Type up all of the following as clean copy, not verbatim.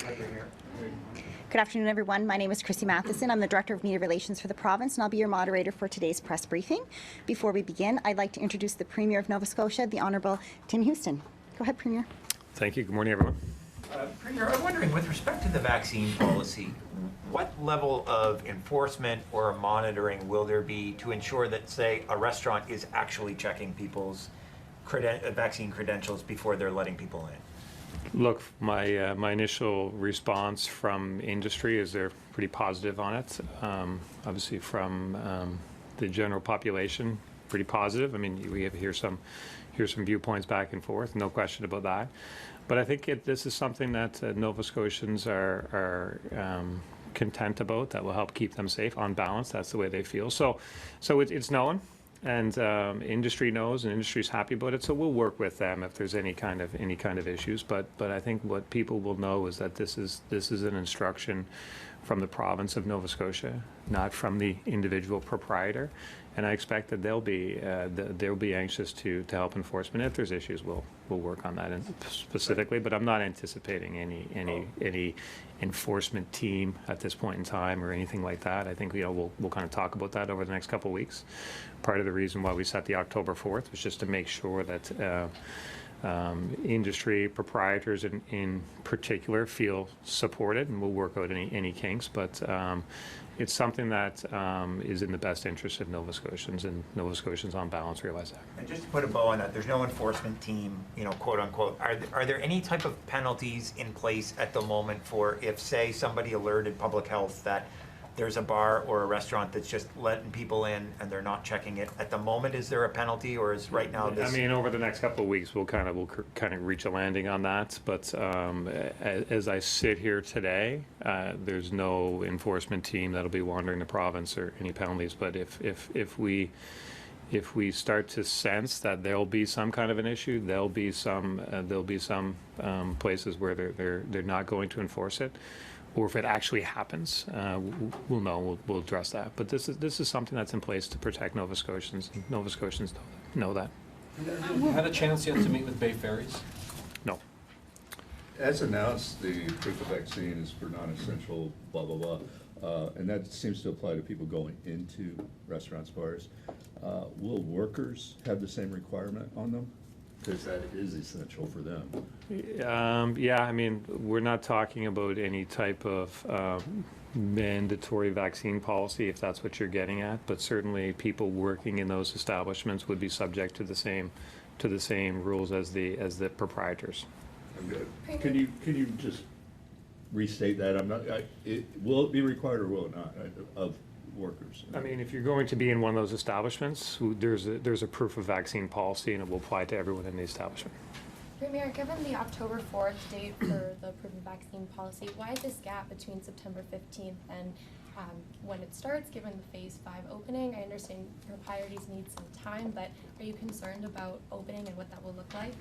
Good afternoon, everyone. My name is Chrissy Matheson. I'm the Director of Media Relations for the province, and I'll be your moderator for today's press briefing. Before we begin, I'd like to introduce the Premier of Nova Scotia, the Honourable Tim Houston. Go ahead, Premier. Thank you. Good morning, everyone. Premier, I'm wondering, with respect to the vaccine policy, what level of enforcement or monitoring will there be to ensure that, say, a restaurant is actually checking people's vaccine credentials before they're letting people in? Look, my initial response from industry is they're pretty positive on it. Obviously, from the general population, pretty positive. I mean, we hear some viewpoints back and forth, no question about that. But I think this is something that Nova Scotians are content about, that will help keep them safe. On balance, that's the way they feel. So it's known, and industry knows, and industry's happy about it. So we'll work with them if there's any kind of issues. But I think what people will know is that this is an instruction from the province of Nova Scotia, not from the individual proprietor. And I expect that they'll be anxious to help enforcement. If there's issues, we'll work on that specifically. But I'm not anticipating any enforcement team at this point in time or anything like that. I think we'll kind of talk about that over the next couple of weeks. Part of the reason why we set the October 4th was just to make sure that industry proprietors in particular feel supported, and we'll work out any kinks. But it's something that is in the best interest of Nova Scotians, and Nova Scotians on balance realize that. And just to put a bow on that, there's no enforcement team, quote unquote. Are there any type of penalties in place at the moment for if, say, somebody alerted public health that there's a bar or a restaurant that's just letting people in and they're not checking it? At the moment, is there a penalty, or is right now this? I mean, over the next couple of weeks, we'll kind of reach a landing on that. But as I sit here today, there's no enforcement team that'll be wandering the province or any penalties. But if we start to sense that there'll be some kind of an issue, there'll be some places where they're not going to enforce it. Or if it actually happens, we'll know. We'll address that. But this is something that's in place to protect Nova Scotians. And Nova Scotians know that. Have you had a chance yet to meet with Bay Ferries? No. As announced, the proof-of-vaccine is for non-essential, blah, blah, blah. And that seems to apply to people going into restaurants, bars. Will workers have the same requirement on them? Because that is essential for them. Yeah, I mean, we're not talking about any type of mandatory vaccine policy, if that's what you're getting at, but certainly people working in those establishments would be subject to the same rules as the proprietors. Can you just restate that? Will it be required or will it not of workers? I mean, if you're going to be in one of those establishments, there's a proof of vaccine policy, and it will apply to everyone in the establishment. Premier, given the October 4th date for the proof of vaccine policy, why this gap between September 15th and when it starts, given the phase 5 opening? I understand proprietors need some time, but are you concerned about opening and what that will look like?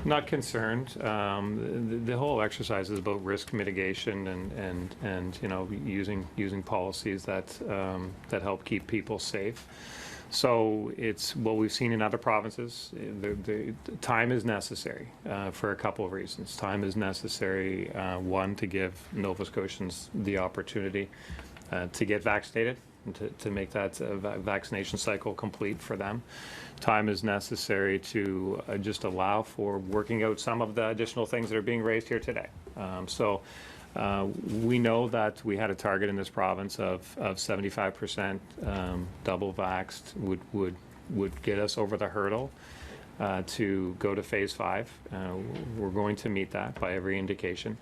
Not concerned. The whole exercise is about risk mitigation and using policies that help keep people safe. So it's what we've seen in other provinces. The time is necessary for a couple of reasons. Time is necessary, one, to give Nova Scotians the opportunity to get vaccinated, and to make that vaccination cycle complete for them. Time is necessary to just allow for working out some of the additional things that are being raised here today. We know that we had a target in this province of 75% double vaxxed would get us over the hurdle to go to phase 5. We're going to meet that by every indication.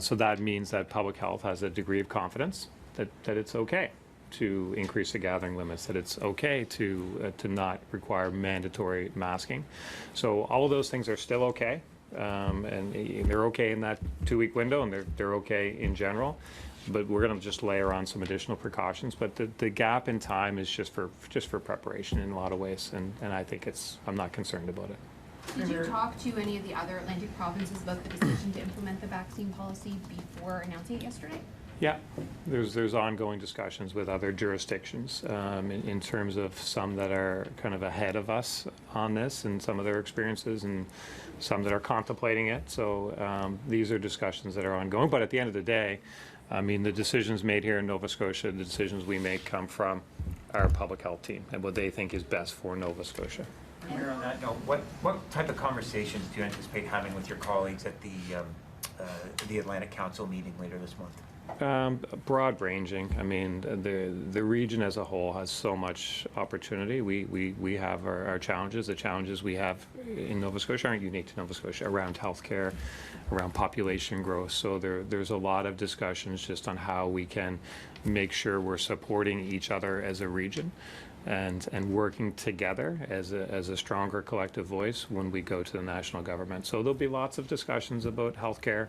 So that means that public health has a degree of confidence that it's okay to increase the gathering limits, that it's okay to not require mandatory masking. So all of those things are still okay, and they're okay in that 2-week window, and they're okay in general. But we're going to just layer on some additional precautions. But the gap in time is just for preparation in a lot of ways, and I think I'm not concerned about it. Did you talk to any of the other Atlantic provinces about the decision to implement the vaccine policy before announcing it yesterday? Yeah, there's ongoing discussions with other jurisdictions in terms of some that are kind of ahead of us on this and some of their experiences and some that are contemplating it. So these are discussions that are ongoing. But at the end of the day, I mean, the decisions made here in Nova Scotia, the decisions we make come from our public health team and what they think is best for Nova Scotia. Premier, on that note, what type of conversations do you anticipate having with your colleagues at the Atlantic Council meeting later this month? Broad ranging. I mean, the region as a whole has so much opportunity. We have our challenges. The challenges we have in Nova Scotia aren't unique to Nova Scotia around healthcare, around population growth. So there's a lot of discussions just on how we can make sure we're supporting each other as a region and working together as a stronger collective voice when we go to the national government. So there'll be lots of discussions about healthcare.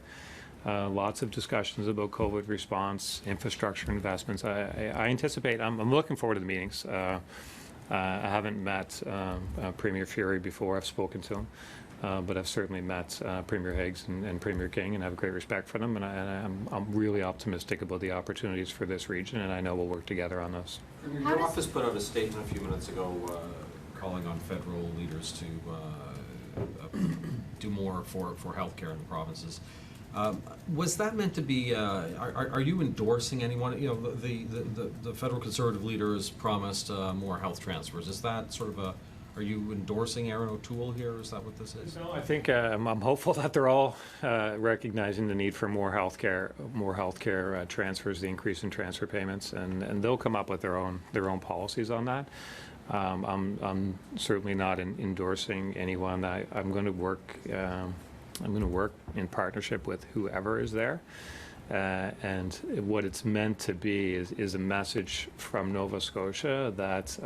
Lots of discussions about COVID response, infrastructure investments. I anticipate, I'm looking forward to the meetings. I haven't met Premier Fishery before, I've spoken to him, but I've certainly met Premier Higgs and Premier King and have great respect for them, and I'm really optimistic about the opportunities for this region, and I know we'll work together on those. Premier, your office put out a statement a few minutes ago calling on federal leaders to do more for healthcare in the provinces. Was that meant to be? Are you endorsing anyone? You know, the federal Conservative leader has promised more health transfers. Is that sort of a? Are you endorsing Aaron O'Toole here? Is that what this is? No, I think I'm hopeful that they're all recognizing the need for more healthcare transfers, the increase in transfer payments, and they'll come up with their own policies on that. I'm certainly not endorsing anyone. I'm going to work. I'm going to work in partnership with whoever is there. And what it's meant to be is a message from Nova Scotia that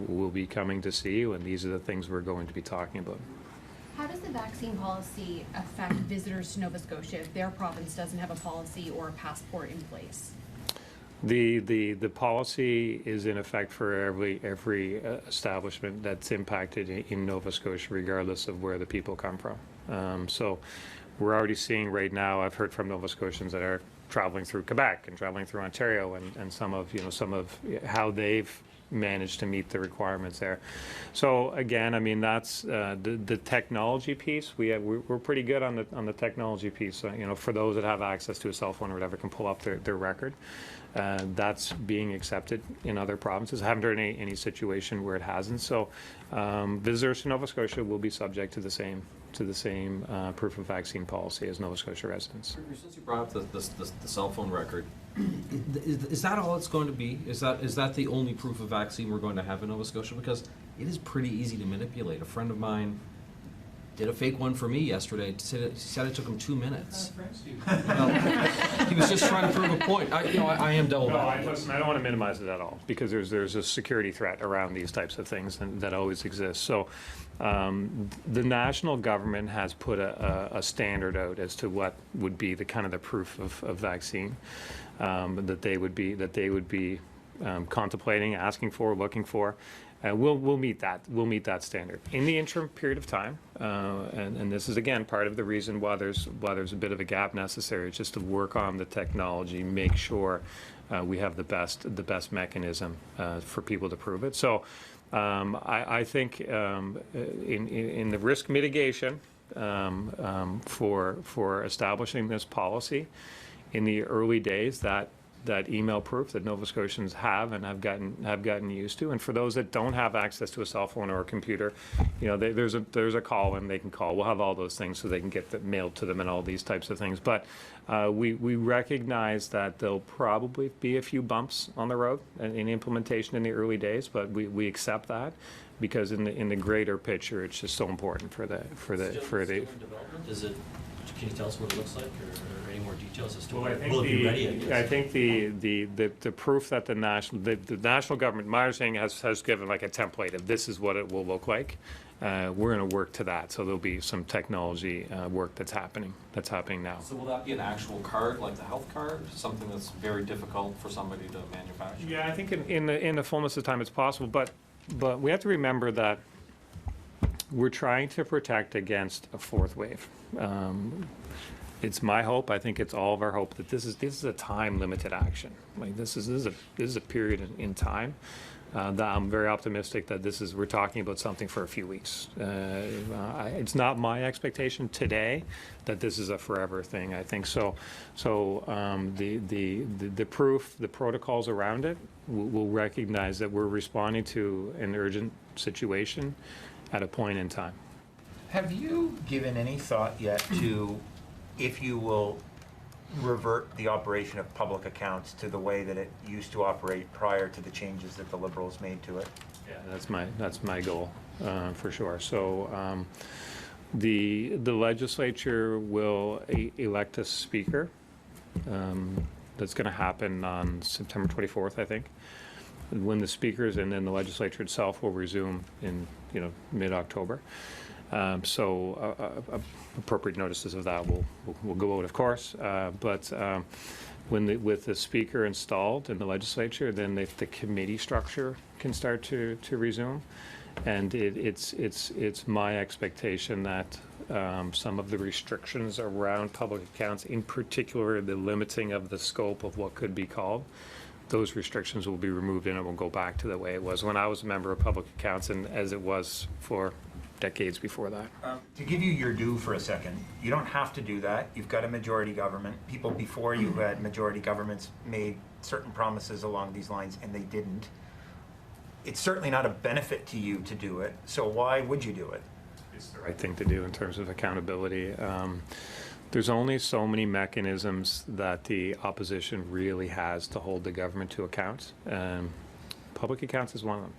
we'll be coming to see you, and these are the things we're going to be talking about. How does the vaccine policy affect visitors to Nova Scotia if their province doesn't have a policy or a passport in place? The policy is in effect for every establishment that's impacted in Nova Scotia, regardless of where the people come from. So we're already seeing right now, I've heard from Nova Scotians that are traveling through Quebec and traveling through Ontario and some of how they've managed to meet the requirements there. So again, I mean, that's the technology piece. We're pretty good on the technology piece. You know, for those that have access to a cell phone or whatever, can pull up their record. That's being accepted in other provinces. I haven't heard any situation where it hasn't. So visitors to Nova Scotia will be subject to the same proof of vaccine policy as Nova Scotia residents. Since you brought up the cell phone record, is that all it's going to be? Is that the only proof of vaccine we're going to have in Nova Scotia? Because it is pretty easy to manipulate. A friend of mine did a fake one for me yesterday. He said it took him 2 minutes. Well, he was just trying to prove a point. I am double back. Listen, I don't want to minimize it at all, because there's a security threat around these types of things that always exists. So the national government has put a standard out as to what would be the kind of the proof of vaccine that they would be contemplating, asking for, looking for. We'll meet that. We'll meet that standard in the interim period of time, and this is again part of the reason why there's a bit of a gap necessary. It's just to work on the technology, make sure we have the best mechanism for people to prove it. So I think in the risk mitigation for establishing this policy in the early days, that email proof that Nova Scotians have and have gotten used to, and for those that don't have access to a cell phone or a computer, you know, there's a call and they can call. We'll have all those things so they can get that mailed to them and all these types of things. But we recognize that there'll probably be a few bumps on the road in implementation in the early days, but we accept that because in the greater picture, it's just so important for the. Is it? Can you tell us what it looks like, or any more details as to Well, will it be ready? I guess. I think the proof that the national government, my understanding, has given like a template of this is what it will look like. We're going to work to that, so there'll be some technology work that's happening now. So will that be an actual card, like the health card, something that's very difficult for somebody to manufacture? Yeah, I think in the fullness of time it's possible, but we have to remember that we're trying to protect against a fourth wave. it's my hope, I think it's all of our hope, that this is a time-limited action. Like, this is a period in time. That I'm very optimistic that we're talking about something for a few weeks. It's not my expectation today that this is a forever thing. I think so. The proof, the protocols around it will recognize that we're responding to an urgent situation at a point in time. Have you given any thought yet to if you will revert the operation of public accounts to the way that it used to operate prior to the changes that the Liberals made to it? Yeah, that's my goal, for sure. So the legislature will elect a speaker. That's going to happen on September 24th, I think. When the speakers and then the legislature itself will resume in mid-October. Appropriate notices of that will go out, of course. But with the speaker installed in the legislature, then the committee structure can start to resume. And it's my expectation that some of the restrictions around public accounts, in particular the limiting of the scope of what could be called, those restrictions will be removed and it will go back to the way it was when I was a member of public accounts and as it was for decades before that. To give you your due for a second, you don't have to do that. You've got a majority government. People before you who had majority governments made certain promises along these lines and they didn't. It's certainly not a benefit to you to do it, so why would you do it? It's the right thing to do in terms of accountability. There's only so many mechanisms that the opposition really has to hold the government to account. Public accounts is one of them.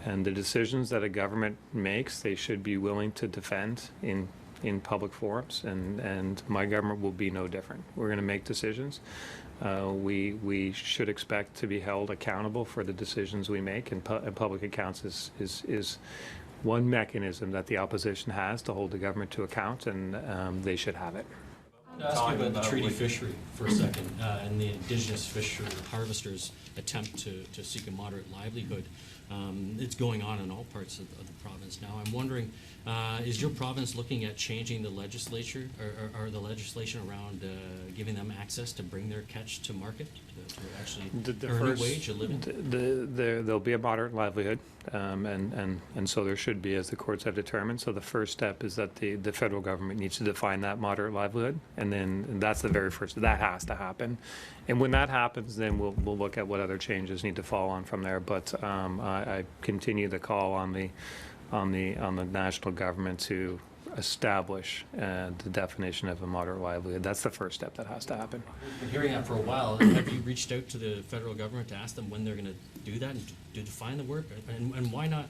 And the decisions that a government makes, they should be willing to defend in public forums, and my government will be no different. We're going to make decisions. We should expect to be held accountable for the decisions we make, and public accounts is one mechanism that the opposition has to hold the government to account, and they should have it. I want to ask you about the treaty fishery for a second, and the indigenous fisher harvesters' attempt to seek a moderate livelihood. It's going on in all parts of the province now. I'm wondering, is your province looking at changing the legislature or the legislation around giving them access to bring their catch to market to actually earn a wage, a living? There'll be a moderate livelihood, and so there should be, as the courts have determined. So the first step is that the federal government needs to define that moderate livelihood, and then that's the very first. That has to happen, and when that happens, then we'll look at what other changes need to fall on from there. But I continue to call on the national government to establish the definition of a moderate livelihood. That's the first step that has to happen. We've been hearing that for a while. Have you reached out to the federal government to ask them when they're going to do that and to define the word? And why not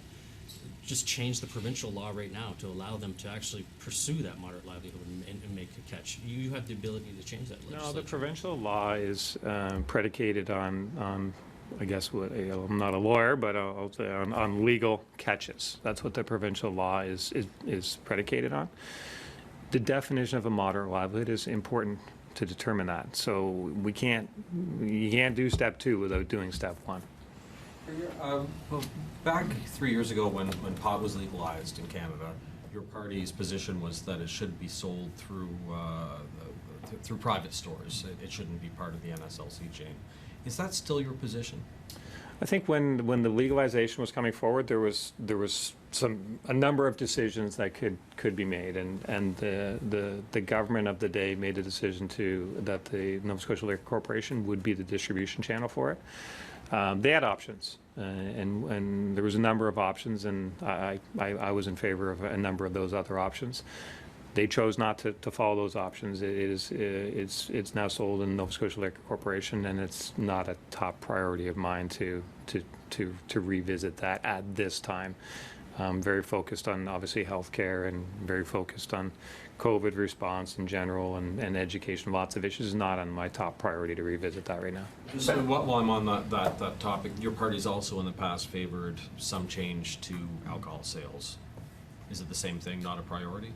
just change the provincial law right now to allow them to actually pursue that moderate livelihood and make a catch? You have the ability to change that legislation. No, the provincial law is predicated on I guess I'm not a lawyer, but I'll say on legal catches. That's what the provincial law is predicated on. The definition of a moderate livelihood is important to determine that. So you can't do step 2 without doing step 1. Well, back 3 years ago when pot was legalized in Canada, your party's position was that it should be sold through private stores. It shouldn't be part of the NSLC chain. Is that still your position? I think when the legalization was coming forward, there was a number of decisions that could be made, and the government of the day made a decision that the Nova Scotia Liquor Corporation would be the distribution channel for it. They had options, and there was a number of options, and I was in favor of a number of those other options. They chose not to follow those options. It's now sold in Nova Scotia Liquor Corporation, and it's not a top priority of mine to revisit that at this time. I'm very focused on obviously healthcare and very focused on COVID response in general and education. Lots of issues. Not on my top priority to revisit that right now. So while I'm on that topic, your party's also in the past favored some change to alcohol sales. Is it the same thing? Not a priority?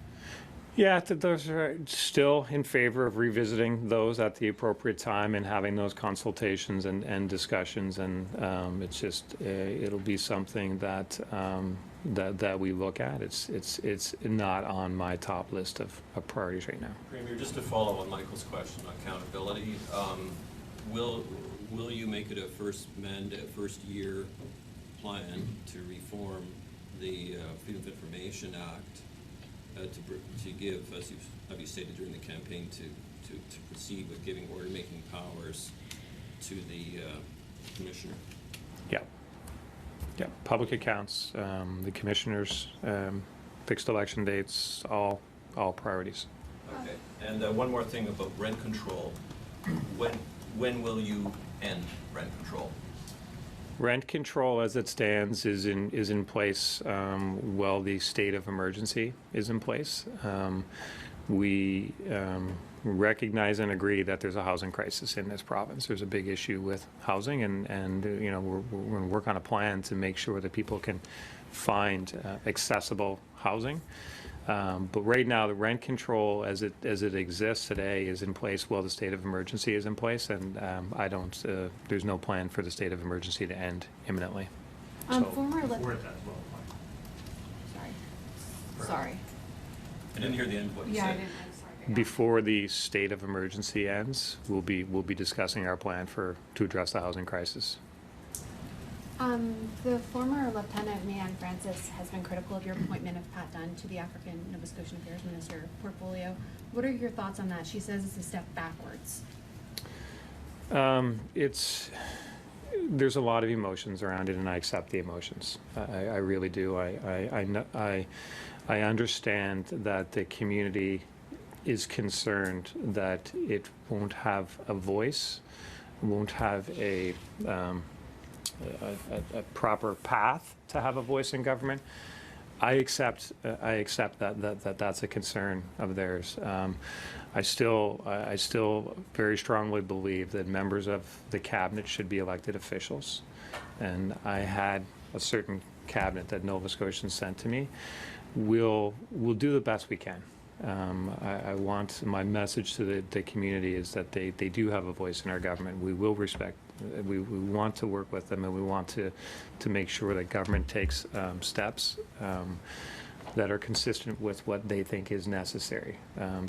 Yeah, those are still in favor of revisiting those at the appropriate time and having those consultations and discussions, and it's just it'll be something that that we look at. It's not on my top list of priorities right now. Premier, just to follow on Michael's question on accountability, will you make it a first year plan to reform the Freedom of Information Act to give, as you stated during the campaign, to proceed with giving order-making powers to the commissioner? Yeah. Yeah, public accounts, the commissioners, fixed election dates, all priorities. Okay, and one more thing about rent control. When will you end rent control? Rent control, as it stands, is in place while the state of emergency is in place. We recognize and agree that there's a housing crisis in this province. There's a big issue with housing, and you know, we're going to work on a plan to make sure that people can find accessible housing. But right now, the rent control as it exists today is in place while the state of emergency is in place, and there's no plan for the state of emergency to end imminently. Former Sorry. I didn't hear the end of what you Yeah, I said. didn't. I'm sorry. Before the state of emergency ends, we'll be discussing our plan to address the housing crisis. The former Lieutenant Mayanne Francis has been critical of your appointment of Pat Dunn to the African Nova Scotian Affairs Minister portfolio. What are your thoughts on that? She says it's a step backwards. There's a lot of emotions around it, and I accept the emotions. I really do. I understand that the community is concerned that it won't have a voice, won't have a proper path to have a voice in government. I accept that that's a concern of theirs. I still very strongly believe that members of the cabinet should be elected officials, and I had a certain cabinet that Nova Scotians sent to me. We'll do the best we can. I want my message to the community is that they do have a voice in our government. We will respect. We want to work with them, and we want to make sure that government takes steps that are consistent with what they think is necessary. I'm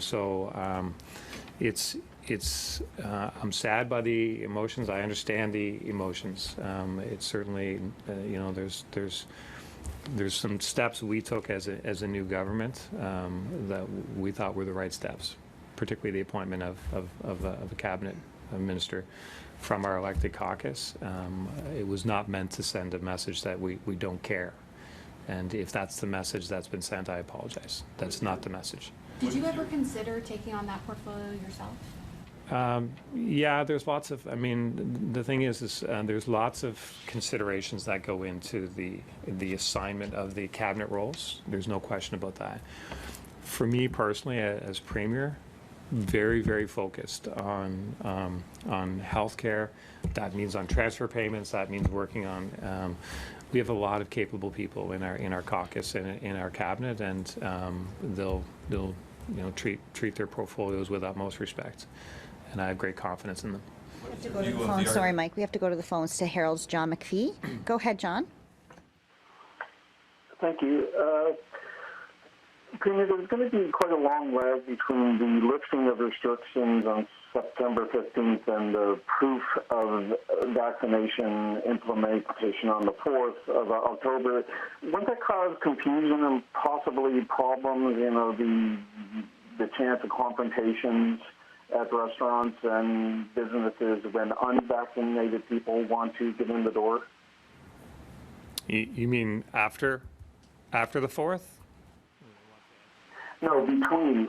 sad by the emotions. I understand the emotions. It's certainly there's some steps we took as a new government that we thought were the right steps, particularly the appointment of a cabinet minister from our elected caucus. It was not meant to send a message that we don't care. And if that's the message that's been sent, I apologize. That's not the message. Did you ever consider taking on that portfolio yourself? Yeah, there's lots of, the thing is there's lots of considerations that go into the assignment of the cabinet roles. There's no question about that. For me personally, as Premier, very, very focused on healthcare. That means on transfer payments. That means working on. We have a lot of capable people in our caucus and in our cabinet, and they'll treat their portfolios with utmost respect, and I have great confidence in them. We have to go to the phone. Sorry, Mike. We have to go to the phones to Harold's John McPhee. Go ahead, John. Thank you. Premier, there's going to be quite a long lag between the lifting of restrictions on September 15th and the proof of vaccination implementation on the 4th of October. Won't that cause confusion and possibly problems, the chance of confrontations at restaurants and businesses when unvaccinated people want to get in the door? You mean after the 4th? No, between,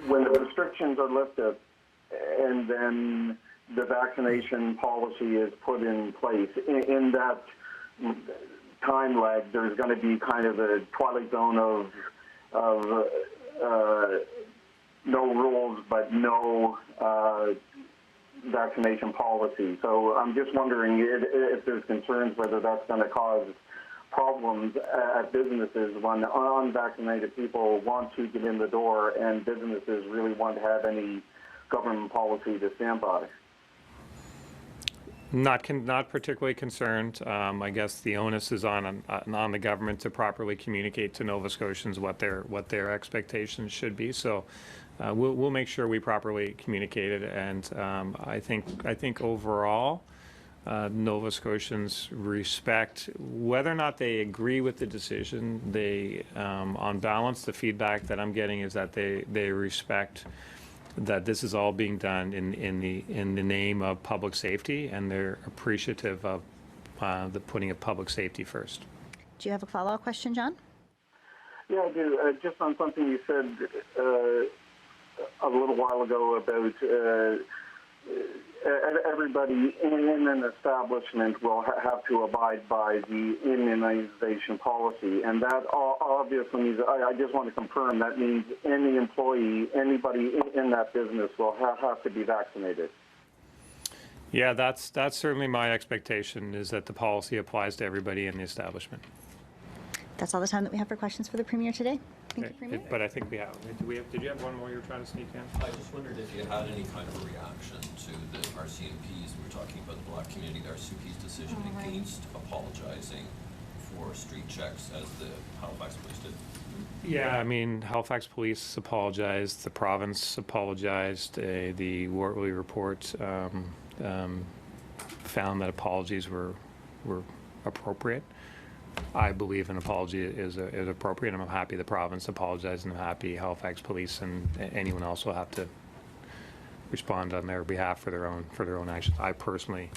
when the restrictions are lifted and then the vaccination policy is put in place. In that time lag, there's going to be kind of a twilight zone of no rules but no vaccination policy. So I'm just wondering if there's concerns whether that's going to cause problems at businesses when unvaccinated people want to get in the door and businesses really want to have any government policy to stand by. Not particularly concerned. I guess the onus is on the government to properly communicate to Nova Scotians what their expectations should be. So we'll make sure we properly communicate it. And I think overall, Nova Scotians respect whether or not they agree with the decision. They, on balance, the feedback that I'm getting is that they respect that this is all being done in the name of public safety, and they're appreciative of the putting of public safety first. Do you have a follow-up question, John? Yeah, I do. Just on something you said a little while ago about everybody in an establishment will have to abide by the immunization policy, and that obviously means, I just want to confirm, that means any employee, anybody in that business will have to be vaccinated. Yeah, that's certainly my expectation, is that the policy applies to everybody in the establishment. That's all the time that we have for questions for the Premier today. Thank you, Okay, Premier. but I think we have. Did you have one more you were trying to sneak in? I just wondered if you had any kind of reaction to the RCMP's, we were talking about the Black community, the RCMP's decision against apologizing for street checks as the Halifax police did. Yeah, I mean, Halifax police apologized, the province apologized, the Wortley report found that apologies were appropriate. I believe an apology is appropriate. I'm happy the province apologized, and I'm happy Halifax police and anyone else will have to respond on their behalf for their own actions. I personally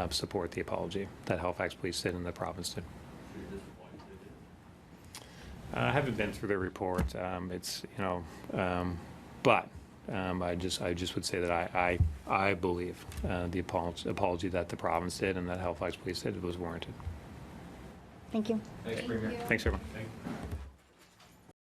support the apology that Halifax police did and the province did. I haven't been through the report. It's but I just would say that I believe the apology that the province did and that Halifax police did was warranted. Thank you. Thanks, Premier. Thanks, everyone.